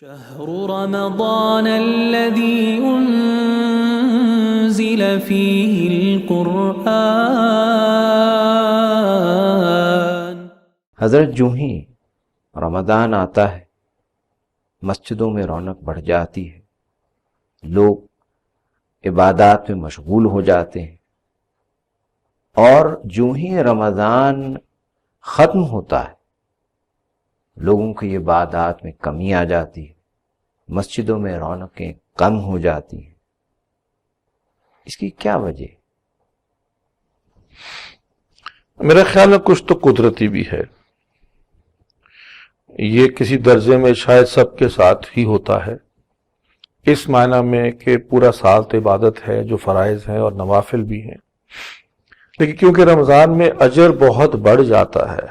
شهر رمضان الذي أنزل فيه القرآن۔ حضرت جو ہی رمضان آتا ہے مسجدوں میں رونق بڑھ جاتی ہے، لوگ عبادات میں مشغول ہو جاتے ہیں، اور جو ہی رمضان ختم ہوتا ہے لوگوں کی عبادات میں کمی آ جاتی ہے، مسجدوں میں رونقیں کم ہو جاتی ہیں۔ اس کی کیا وجہ؟ میرے خیال میں کچھ تو قدرتی بھی ہے، یہ کسی درجے میں شاید سب کے ساتھ ہی ہوتا ہے، اس معنی میں کہ پورا سال تو عبادت ہے، جو فرائض ہیں اور نوافل بھی ہیں، لیکن کیونکہ رمضان میں اجر بہت بڑھ جاتا ہے،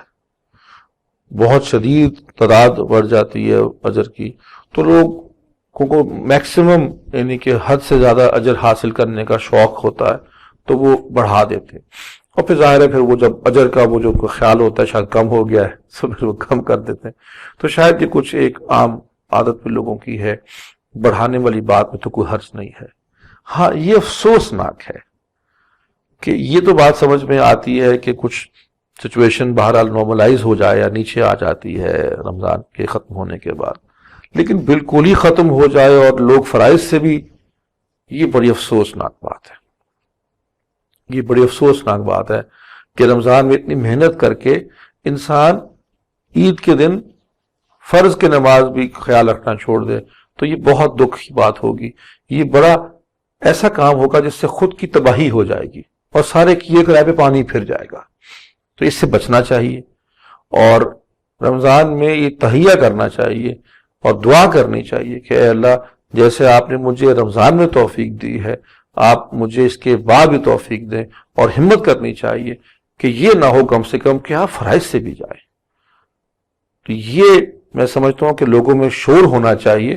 بہت شدید تعداد بڑھ جاتی ہے اجر کی، تو لوگوں کو میکسیمم یعنی کہ حد سے زیادہ اجر حاصل کرنے کا شوق ہوتا ہے، تو وہ بڑھا دیتے ہیں، اور پھر ظاہر ہے پھر وہ جب اجر کا وہ جو خیال ہوتا ہے شاید کم ہو گیا ہے تو پھر وہ کم کر دیتے ہیں۔ تو شاید یہ کچھ ایک عام عادت بھی لوگوں کی ہے، بڑھانے والی بات میں تو کوئی حرج نہیں ہے۔ ہاں یہ افسوسناک ہے کہ یہ تو بات سمجھ میں آتی ہے کہ کچھ سچویشن بہرحال نارملائز ہو جائے یا نیچے آ جاتی ہے رمضان کے ختم ہونے کے بعد، لیکن بالکل ہی ختم ہو جائے اور لوگ فرائض سے بھی، یہ بڑی افسوسناک بات ہے۔ یہ بڑی افسوسناک بات ہے کہ رمضان میں اتنی محنت کر کے انسان عید کے دن فرض کی نماز بھی خیال رکھنا چھوڑ دے، تو یہ بہت دکھ کی بات ہوگی، یہ بڑا ایسا کام ہوگا جس سے خود کی تباہی ہو جائے گی اور سارے کیے کرائے پہ پانی پھر جائے گا۔ تو اس سے بچنا چاہیے، اور رمضان میں یہ تہیہ کرنا چاہیے اور دعا کرنی چاہیے کہ اے اللہ، جیسے آپ نے مجھے رمضان میں توفیق دی ہے، آپ مجھے اس کے بعد بھی توفیق دیں، اور ہمت کرنی چاہیے کہ یہ نہ ہو کم سے کم کہ آپ فرائض سے بھی جائیں۔ تو یہ میں سمجھتا ہوں کہ لوگوں میں شعور ہونا چاہیے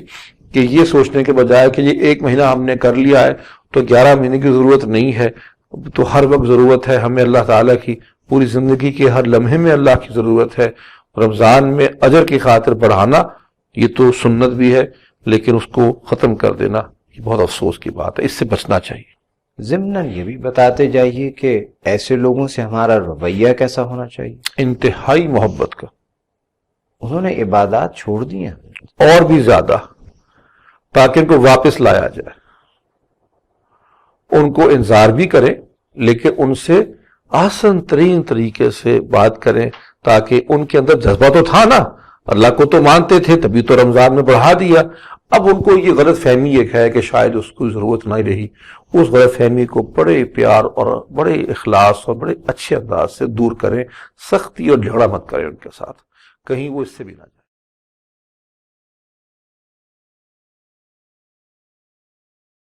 کہ یہ سوچنے کے بجائے کہ یہ ایک مہینہ ہم نے کر لیا ہے تو 11 مہینے کی ضرورت نہیں ہے، تو ہر وقت ضرورت ہے ہمیں اللہ تعالیٰ کی، پوری زندگی کے ہر لمحے میں اللہ کی ضرورت ہے۔ رمضان میں اجر کی خاطر بڑھانا یہ تو سنت بھی ہے، لیکن اس کو ختم کر دینا یہ بہت افسوس کی بات ہے، اس سے بچنا چاہیے۔ ضمناً یہ بھی بتاتے جائیے کہ ایسے لوگوں سے ہمارا رویہ کیسا ہونا چاہیے؟ انتہائی محبت کا، انہوں نے عبادات چھوڑ دی ہیں اور بھی زیادہ، تاکہ ان کو واپس لایا جائے، ان کو انذار بھی کریں لیکن ان سے آسان ترین طریقے سے بات کریں، تاکہ ان کے اندر جذبہ تو تھا نا، اللہ کو تو مانتے تھے، تبھی تو رمضان میں بڑھا دیا، اب ان کو یہ غلط فہمی ایک ہے کہ شاید اس کو ضرورت نہیں رہی، اس غلط فہمی کو بڑے پیار اور بڑے اخلاص اور بڑے اچھے انداز سے دور کریں، سختی اور جھگڑا مت کریں ان کے ساتھ، کہیں وہ اس سے بھی نہ جائے۔